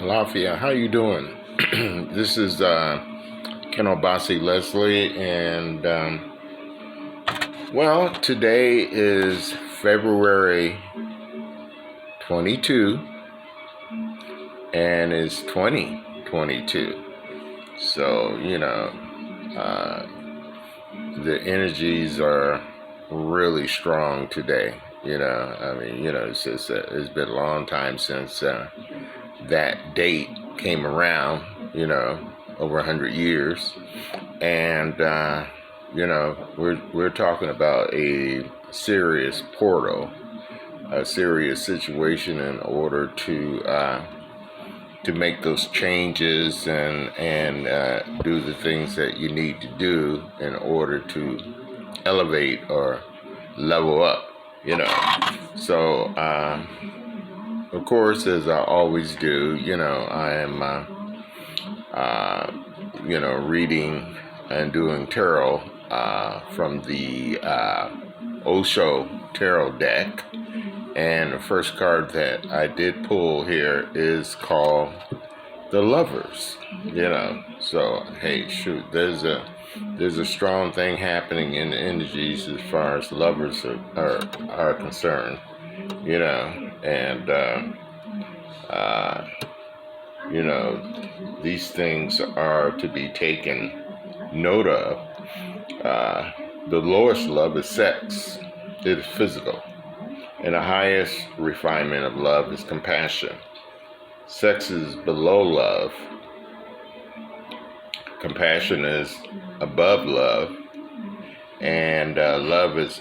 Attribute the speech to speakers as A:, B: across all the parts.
A: Lafayette, how you doing? This is Ken Obasi Leslie, and today is February 22, and it's 2022. So, the energies are really strong today. It's been a long time since that date came around, over 100 years. And, we're talking about a serious portal, a serious situation in order to make those changes and do the things that you need to do in order to elevate or level up, So, of course, as I always do, I am, reading and doing tarot from the Osho tarot deck. And the first card that I did pull here is called the Lovers, So, hey, shoot, there's a strong thing happening in the energies as far as lovers are concerned, and these things are to be taken note of. The lowest love is sex. It is physical. And the highest refinement of love is compassion. Sex is below love. Compassion is above love. And love is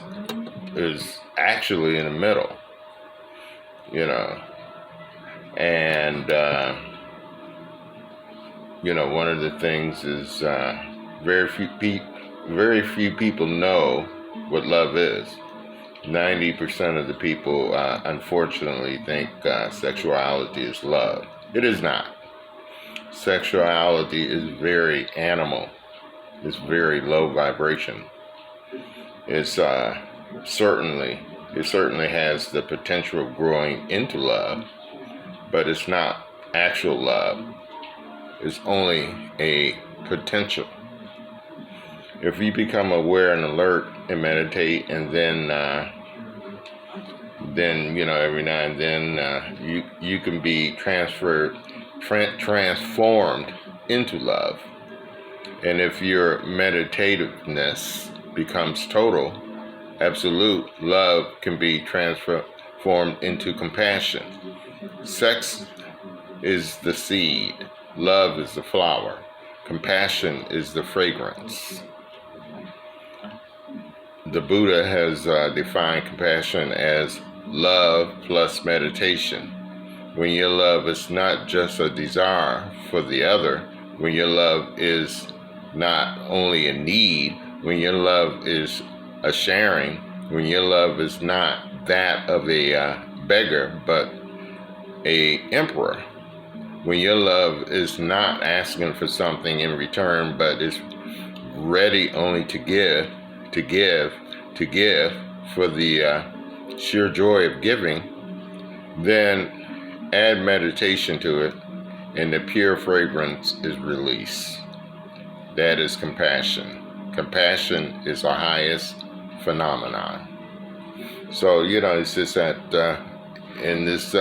A: actually in the middle, And, one of the things is very few people know what love is. 90% of the people, unfortunately, think sexuality is love. It is not. Sexuality is very animal. It's very low vibration. It certainly has the potential of growing into love, but it's not actual love. It's only a potential. If you become aware and alert and meditate, and then every now and then you can be transformed into love. And if your meditativeness becomes total, absolute, love can be transformed into compassion. Sex is the seed. Love is the flower. Compassion is the fragrance. The Buddha has defined compassion as love plus meditation. When your love is not just a desire for the other, when your love is not only a need, when your love is a sharing, when your love is not that of a beggar, but a emperor, when your love is not asking for something in return, but is ready only to give for the sheer joy of giving, then add meditation to it, and the pure fragrance is released. That is compassion. Compassion is our highest phenomenon. So, it's just that in this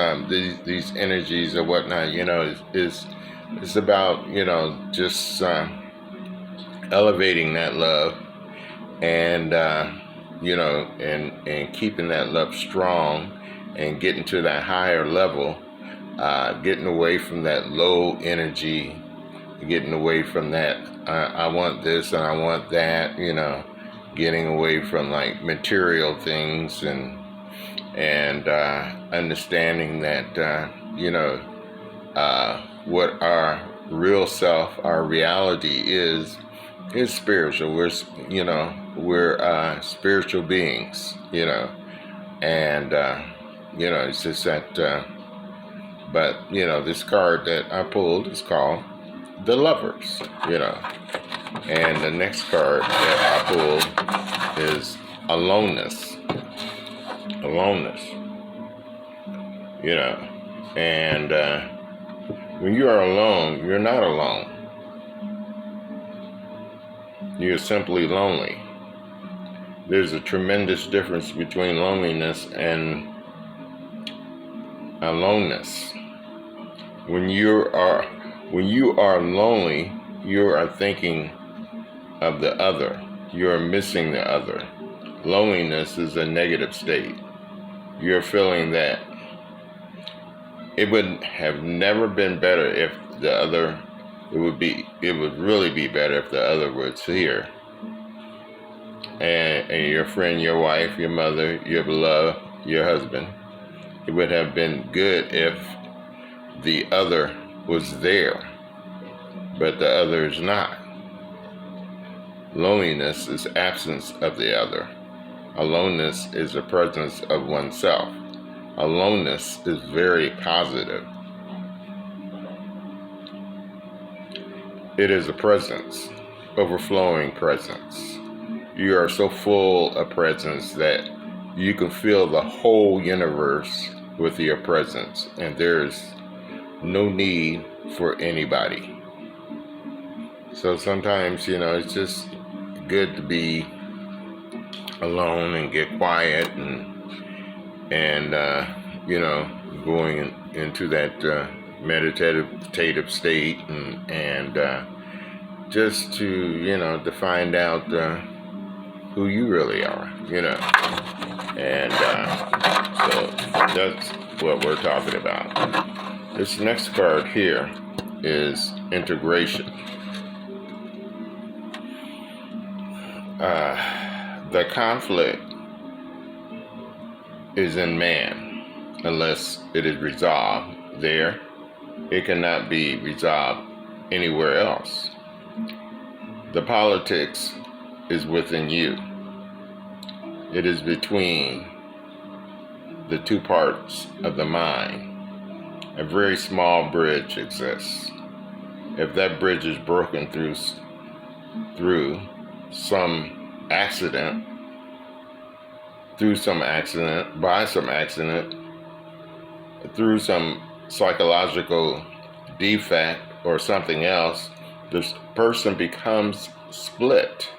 A: these energies or whatnot, it's about just elevating that love, and and keeping that love strong, and getting to that higher level, getting away from that low energy, getting away from that I want this and I want that, getting away from like material things, and understanding that what our real self, our reality is spiritual. We're spiritual beings, and it's just that. But this card that I pulled is called the Lovers, and the next card that I pulled is aloneness. Aloneness. And When you are alone, you're not alone. You're simply lonely. There's a tremendous difference between loneliness and aloneness. When you are lonely, you are thinking of the other. You are missing the other. Loneliness is a negative state. You're feeling that it would have never been better if the other, it would really be better if the other was here. And your friend, your wife, your mother, your beloved, your husband, it would have been good if the other was there, but the other is not. Loneliness is absence of the other. Aloneness is the presence of oneself. Aloneness is very positive. It is a presence, overflowing presence. You are so full of presence that you can fill the whole universe with your presence, and there's no need for anybody. So sometimes, it's just good to be alone and get quiet and going into that meditative state and just to find out who you really are, and so that's what we're talking about. This next card here is integration. The conflict is in man unless it is resolved there. It cannot be resolved anywhere else. The politics is within you. It is between the two parts of the mind. A very small bridge exists. If that bridge is broken through some accident, through some psychological defect or something else, this person becomes split.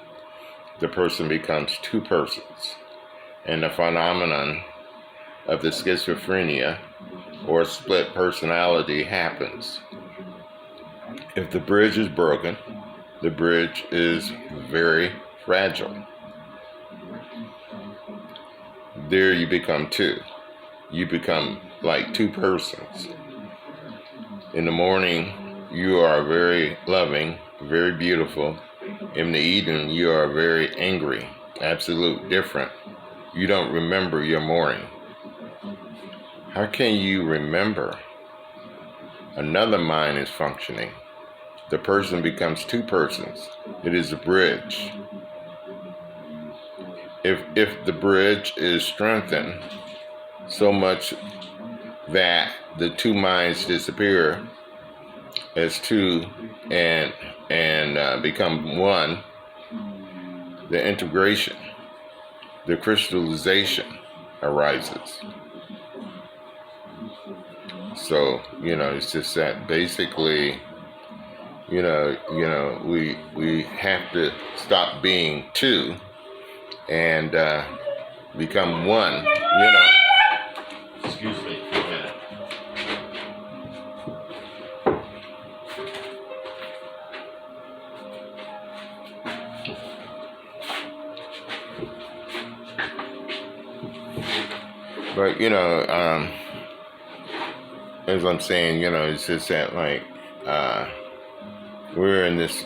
A: The person becomes two persons. And the phenomenon of the schizophrenia or split personality happens. If the bridge is broken, the bridge is very fragile. There you become two. You become like two persons. In the morning, you are very loving, very beautiful. In the evening, you are very angry, absolute different. You don't remember your morning. How can you remember? Another mind is functioning. The person becomes two persons. It is a bridge. If the bridge is strengthened so much that the two minds disappear as two and become one, the integration, the crystallization arises. So, it's just that basically, we have to stop being two and become one, Excuse me for a minute. But, as I'm saying, it's just that, we're in this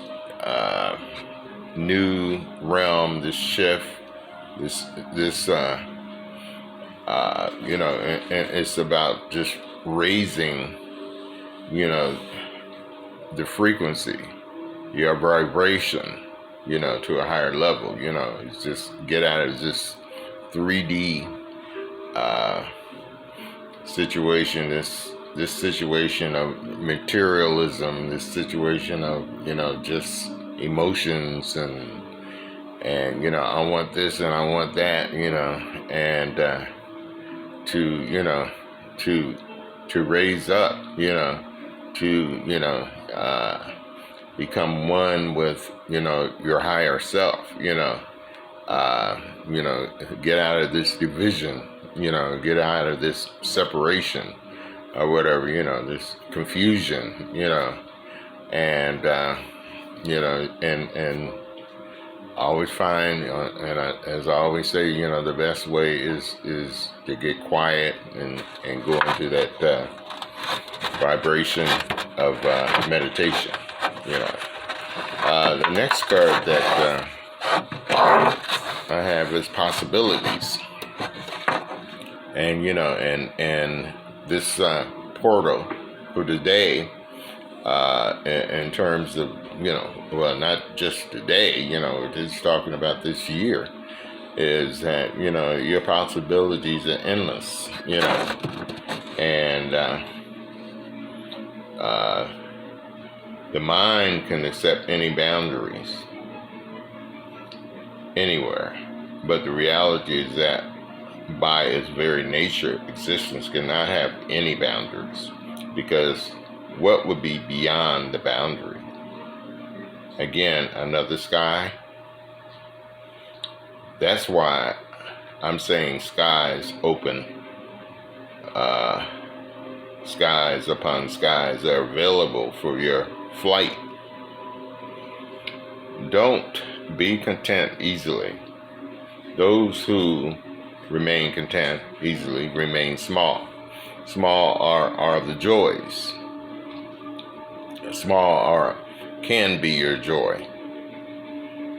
A: new realm, this shift, and it's about just raising, the frequency, your vibration, to a higher level. It's just get out of this 3D situation, this situation of materialism, this situation of just emotions and I want this and I want that, and to raise up, to, become one with, your higher self, get out of this division, get out of this separation or whatever, this confusion, and, and always find, as I always say, the best way is to get quiet and go into that vibration of meditation. The next card that I have is possibilities, and and this portal for today, in terms of well, not just today, just talking about this year, is that your possibilities are endless, and the mind can accept any boundaries anywhere, but the reality is that by its very nature, existence cannot have any boundaries, because what would be beyond the boundary? Again, another sky. That's why I'm saying skies open, skies upon skies are available for your flight. Don't be content easily. Those who remain content easily remain small. Small are the joys. Small can be your joy.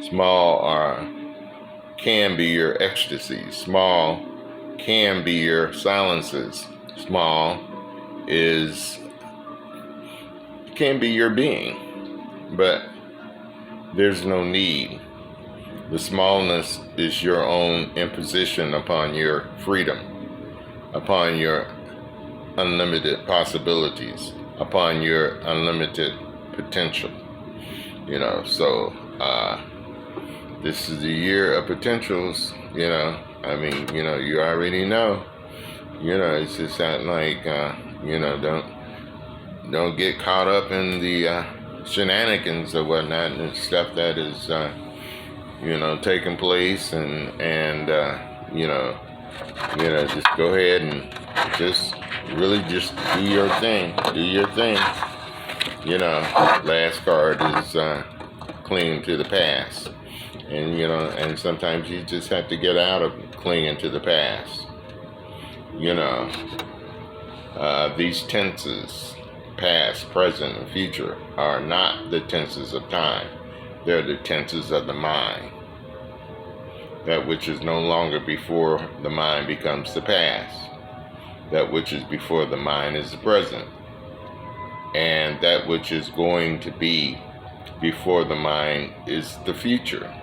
A: Small can be your ecstasy. Small can be your silences. Small can be your being, but there's no need. The smallness is your own imposition upon your freedom, upon your unlimited possibilities, upon your unlimited potential. So this is the year of potentials. You already know. It's just that, like, don't get caught up in the shenanigans or whatnot and stuff that is taking place, and just go ahead and just really just do your thing. Last card is clinging to the past, and sometimes you just have to get out of clinging to the past. These tenses, past, present, and future, are not the tenses of time. They're the tenses of the mind. That which is no longer before the mind becomes the past. That which is before the mind is the present. And that which is going to be before the mind is the future.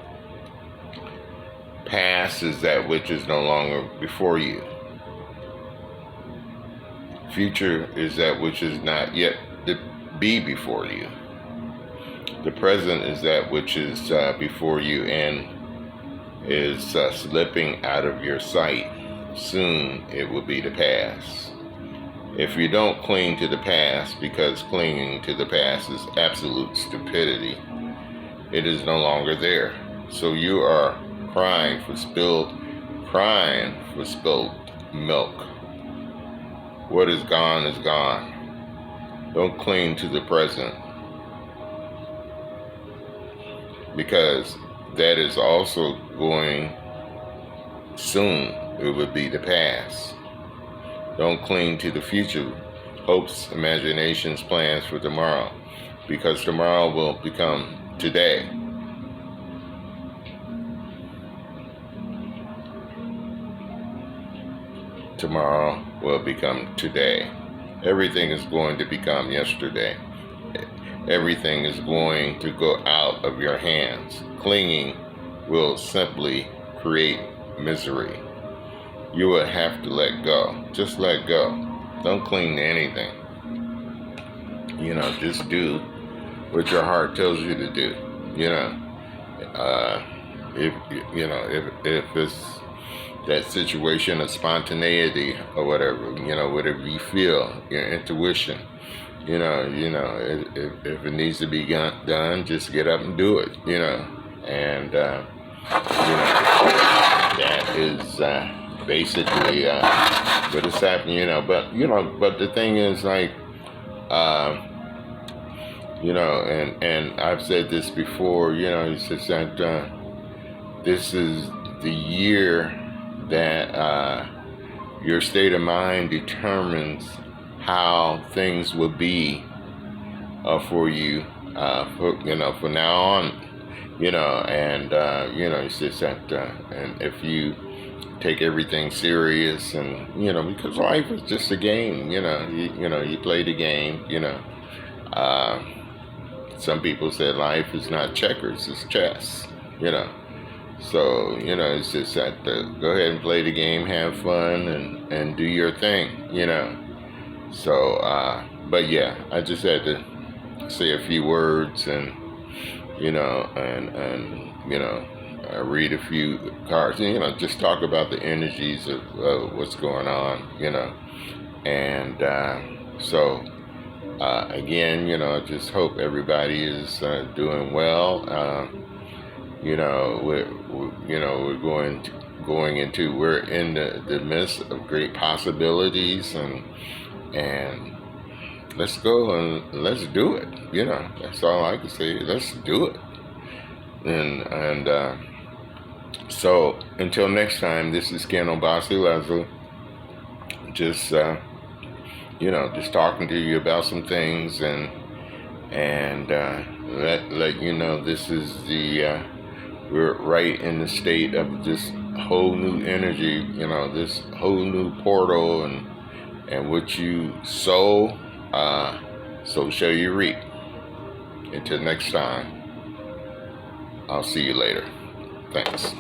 A: Past is that which is no longer before you. Future is that which is not yet to be before you. The present is that which is before you and is slipping out of your sight. Soon it will be the past. If you don't cling to the past, because clinging to the past is absolute stupidity, it is no longer there. So you are crying for spilled milk. What is gone is gone. Don't cling to the present, because that is also going soon. It will be the past. Don't cling to the future, hopes, imaginations, plans for tomorrow, because tomorrow will become today. Tomorrow will become today. Everything is going to become yesterday. Everything is going to go out of your hands. Clinging will simply create misery. You will have to let go. Just let go. Don't cling to anything. Just do what your heart tells you to do. If it's that situation of spontaneity or whatever, whatever you feel, your intuition, if it needs to be done, just get up and do it, and, that is basically what is happening, but the thing is like, and I've said this before, it's just that this is the year that your state of mind determines how things will be for you, for now on, and it's just that, and if you take everything serious, and because life is just a game, you play the game, some people said life is not checkers, it's chess, so, it's just that go ahead and play the game, have fun, and do your thing, So, but yeah, I just had to say a few words, and, read a few cards, and, just talk about the energies of what's going on, and so, again, I just hope everybody is doing well. We're in the midst of great possibilities, and let's go and let's do it. That's all I can say. Let's do it. And so until next time, this is Ken Obasi Leslie. Just just talking to you about some things, and let you know this is we're right in the state of this whole new energy, this whole new portal, and what you sow, so shall you reap. Until next time, I'll see you later. Thanks.